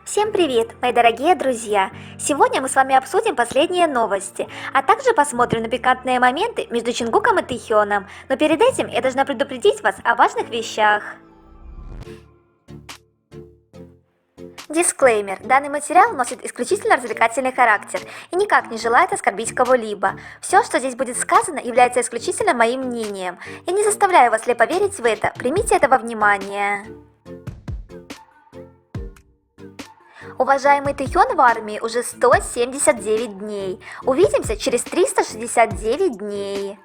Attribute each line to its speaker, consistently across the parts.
Speaker 1: Всем привет, мои дорогие друзья! Сегодня мы с вами обсудим последние новости, а также посмотрим на пикантные моменты между Чингуком и Тэхёном. Но перед этим я должна предупредить вас о важных вещах. Дисклеймер. Данный материал носит исключительно развлекательный характер и никак не желает оскорбить кого-либо. Все, что здесь будет сказано, является исключительно моим мнением. Я не заставляю вас слепо верить в это, примите это во внимание. Уважаемый Тэхён в армии уже 179 дней. Увидимся через 369 дней.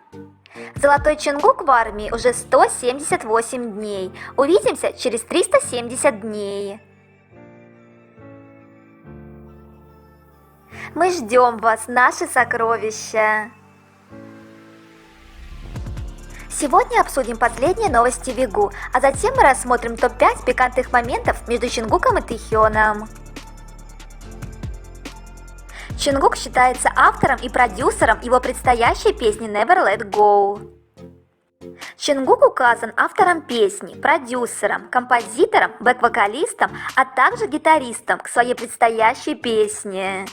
Speaker 1: Золотой Чингук в армии уже 178 дней. Увидимся через 370 дней. Мы ждем вас, наши сокровища. Сегодня обсудим последние новости Вигу, а затем мы рассмотрим топ-5 пикантных моментов между Чингуком и Тэхёном. Чингук считается автором и продюсером его предстоящей песни Never Let Go. Чингук указан автором песни, продюсером, композитором, бэк-вокалистом, а также гитаристом к своей предстоящей песне.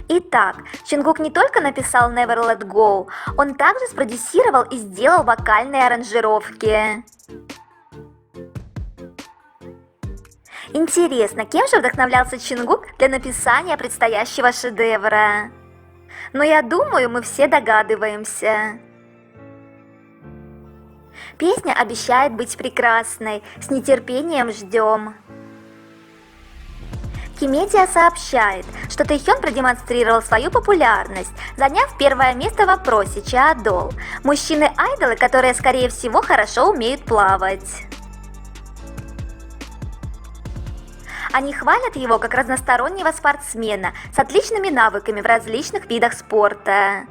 Speaker 1: Итак, Чингук не только написал Never Let Go, он также спродюсировал и сделал вокальные аранжировки. Интересно, кем же вдохновлялся Чингук для написания предстоящего шедевра? Но я думаю, мы все догадываемся. Песня обещает быть прекрасной, с нетерпением ждем. Кимедиа сообщает, что Тэхён продемонстрировал свою популярность, заняв первое место в опросе Чаодол. Мужчины-айдолы, которые, скорее всего, хорошо умеют плавать. Они хвалят его как разностороннего спортсмена с отличными навыками в различных видах спорта.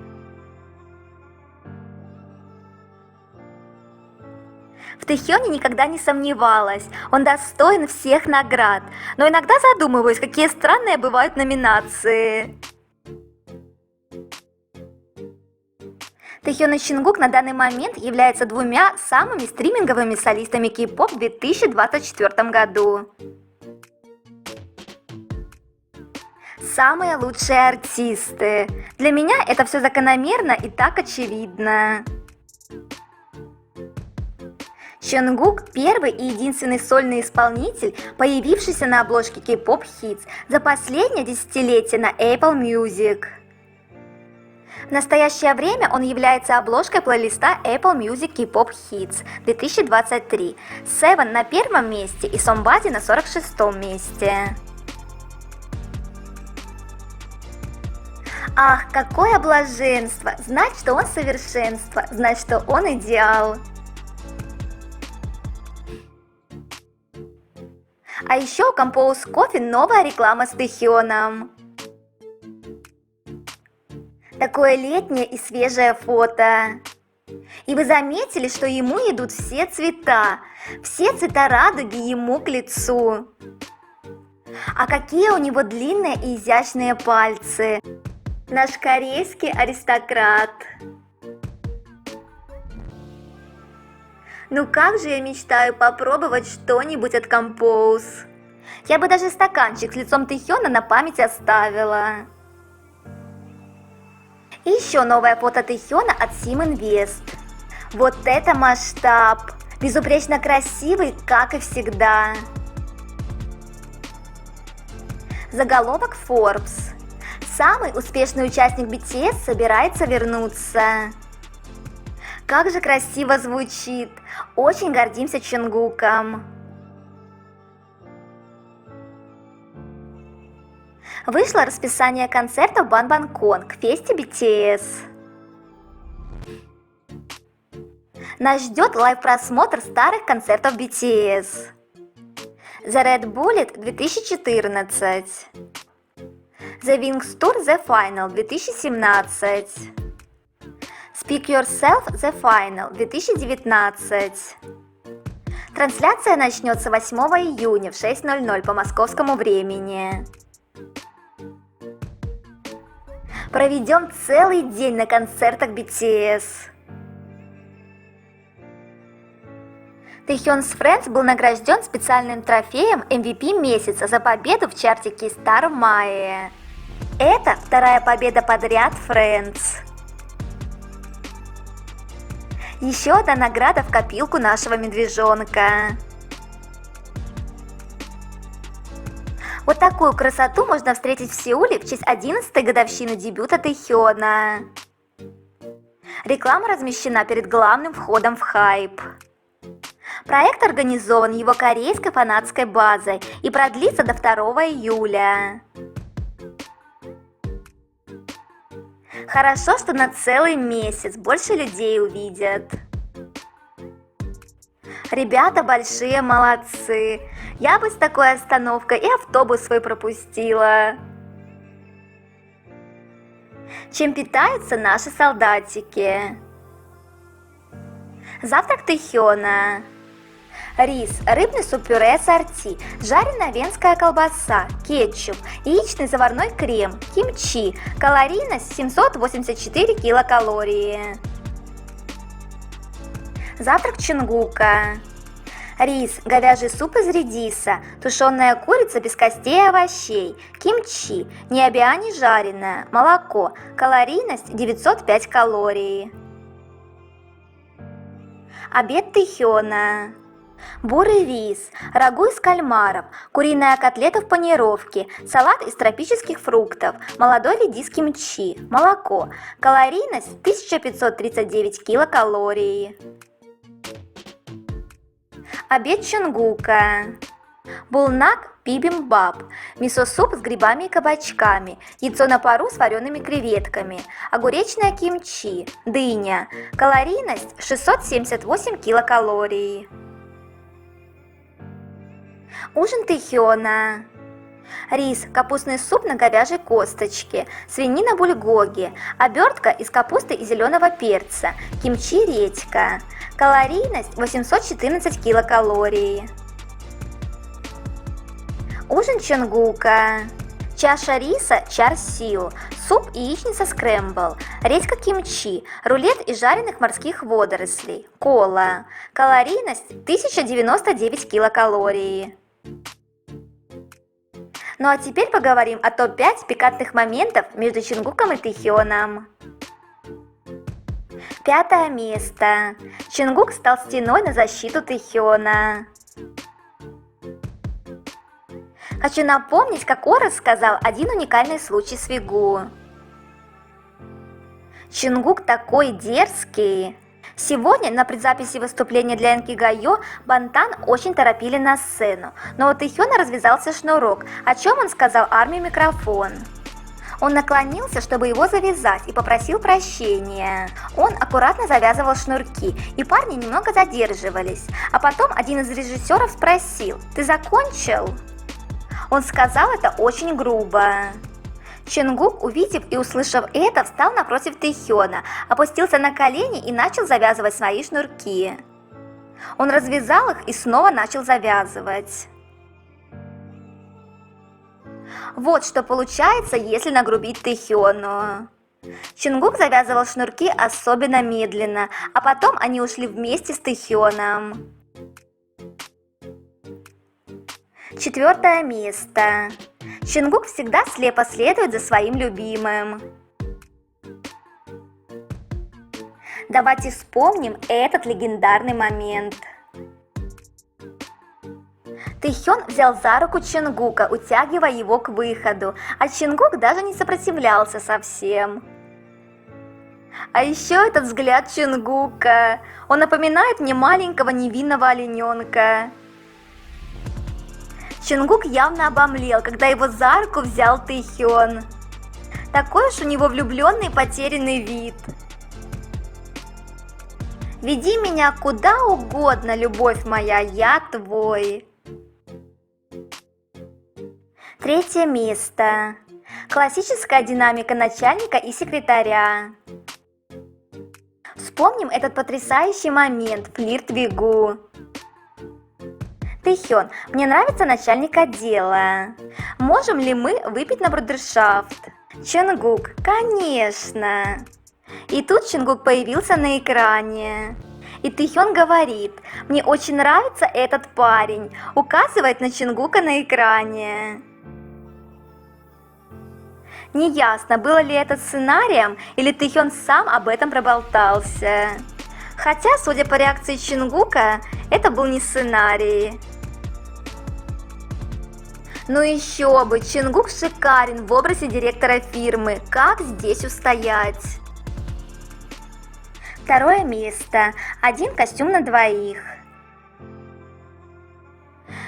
Speaker 1: В Тэхёне никогда не сомневалась, он достоин всех наград, но иногда задумываюсь, какие странные бывают номинации. Тэхён и Чингук на данный момент являются двумя самыми стриминговыми солистами кей-поп в 2024 году. Самые лучшие артисты. Для меня это все закономерно и так очевидно. Чингук – первый и единственный сольный исполнитель, появившийся на обложке K-Pop Hits за последнее десятилетие на Apple Music. В настоящее время он является обложкой плейлиста Apple Music K-Pop Hits 2023, Seven на первом месте и Somebody на 46-м месте. Ах, какое блаженство! Знать, что он совершенство, знать, что он идеал. А еще у Compose Coffee новая реклама с Тэхёном. Такое летнее и свежее фото. И вы заметили, что ему идут все цвета радуги ему к лицу. А какие у него длинные и изящные пальцы. Наш корейский аристократ. Ну как же я мечтаю попробовать что-нибудь от Compose. Я бы даже стаканчик с лицом Тэхёна на память оставила. И еще новое фото Тэхёна от Sim Invest. Вот это масштаб! Безупречно красивый, как и всегда. Заголовок Forbes. Самый успешный участник BTS собирается вернуться. Как же красиво звучит! Очень гордимся Чингуком. Вышло расписание концертов Банбанкон к фесте BTS. Нас ждет лайв-просмотр старых концертов BTS. The Red Bullet 2014. The Wings Tour The Final 2017. Speak Yourself The Final 2019. Трансляция начнется 8 июня в 6:00 по московскому времени. Проведем целый день на концертах BTS. Тэхён с Friends был награжден специальным трофеем MVP месяца за победу в чарте Keystar в мае. Это вторая победа подряд Friends. Еще одна награда в копилку нашего медвежонка. Вот такую красоту можно встретить в Сеуле в честь 11-й годовщины дебюта Тэхёна. Реклама размещена перед главным входом в хайп. Проект организован его корейской фанатской базой и продлится до 2 июля. Хорошо, что на целый месяц больше людей увидят. Ребята большие молодцы. Я бы с такой остановкой и автобус свой пропустила. Чем питаются наши солдатики? Завтрак Тэхёна. Рис, рыбный суп-пюре ассорти, жареная венская колбаса, кетчуп, яичный заварной крем, кимчи, калорийность 784 килокалории. Завтрак Чонгука. Рис, говяжий суп из редиса, тушеная курица без костей и овощей, кимчи, ниабиани жареная, молоко, калорийность 905 калорий. Обед Тэхёна. Бурый рис, рагу из кальмаров, куриная котлета в панировке, салат из тропических фруктов, молодой редис кимчи, молоко, калорийность 1539 килокалорий. Обед Чонгука. Булнак бибимбап, мисо-суп с грибами и кабачками, яйцо на пару с вареными креветками, огуречная кимчи, дыня, калорийность 678 килокалорий. Ужин Тэхёна. Рис, капустный суп на говяжьей косточке, свинина бульгоги, обертка из капусты и зеленого перца, кимчи редька, калорийность 814 килокалорий. Ужин Чонгука. Чаша риса чар-сиу, суп яичница скрэмбл, редька кимчи, рулет из жареных морских водорослей, кола, калорийность 1099 килокалорий. Ну а теперь поговорим о топ-5 пикантных моментов между Чонгуком и Тэхёном. 5 место. Чонгук стал стеной на защиту Тэхёна. Хочу напомнить, как Ора рассказал один уникальный случай с Вигу. Чонгук такой дерзкий. Сегодня на предзаписи выступления для Инкигайо Бантан очень торопили на сцену, но у Тэхёна развязался шнурок, о чем он сказал армии микрофон. Он наклонился, чтобы его завязать, и попросил прощения. Он аккуратно завязывал шнурки, и парни немного задерживались. А потом один из режиссеров спросил: «Ты закончил?» Он сказал это очень грубо. Чонгук, увидев и услышав это, встал напротив Тэхёна, опустился на колени и начал завязывать свои шнурки. Он развязал их и снова начал завязывать. Вот что получается, если нагрубить Тэхёну. Чонгук завязывал шнурки особенно медленно, а потом они ушли вместе с Тэхёном. 4 место. Чонгук всегда слепо следует за своим любимым. Давайте вспомним этот легендарный момент. Тэхён взял за руку Чонгука, утягивая его к выходу, а Чонгук даже не сопротивлялся совсем. А еще этот взгляд Чонгука, он напоминает мне маленького невинного олененка. Чонгук явно обомлел, когда его за руку взял Тэхён. Такой уж у него влюбленный потерянный вид. «Веди меня куда угодно, любовь моя, я твой». 3 место. Классическая динамика начальника и секретаря. Вспомним этот потрясающий момент, флирт Вигу. Тэхён, мне нравится начальник отдела. Можем ли мы выпить на брудершафт? Чонгук, конечно. И тут Чонгук появился на экране. И Тэхён говорит: «Мне очень нравится этот парень», указывает на Чингука на экране. Неясно, было ли это сценарием или Тэхён сам об этом проболтался. Хотя, судя по реакции Чингука, это был не сценарий. Ну еще бы, Чингук шикарен в образе директора фирмы. Как здесь устоять? Второе место. Один костюм на двоих.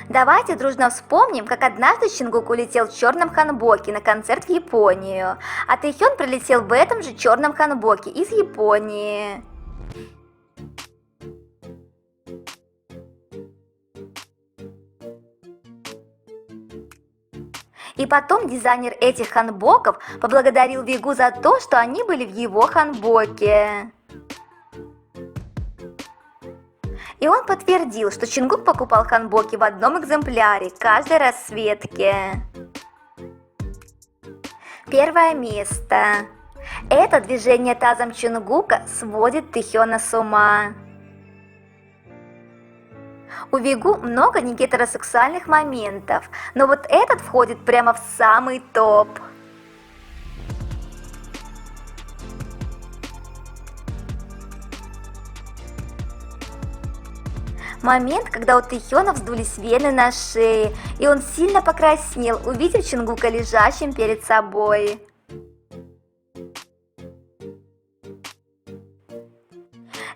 Speaker 1: Давайте дружно вспомним, как однажды Чингук улетел в черном ханбоке на концерт в Японию, а Тэхён прилетел в этом же черном ханбоке из Японии. И потом дизайнер этих ханбоков поблагодарил Вигу за то, что они были в его ханбоке. И он подтвердил, что Чингук покупал ханбоки в одном экземпляре каждой расцветке. Первое место. Это движение тазом Чингука сводит Тэхёна с ума. У Вигу много негетеросексуальных моментов, но вот этот входит прямо в самый топ. Момент, когда у Тэхёна вздулись вены на шее, и он сильно покраснел, увидев Чингука лежащим перед собой.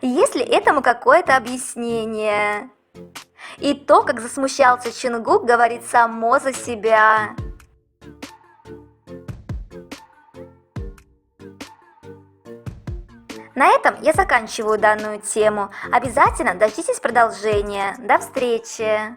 Speaker 1: Есть ли этому какое-то объяснение? И то, как засмущался Чингук, говорит само за себя. На этом я заканчиваю данную тему. Обязательно дождитесь продолжения. До встречи!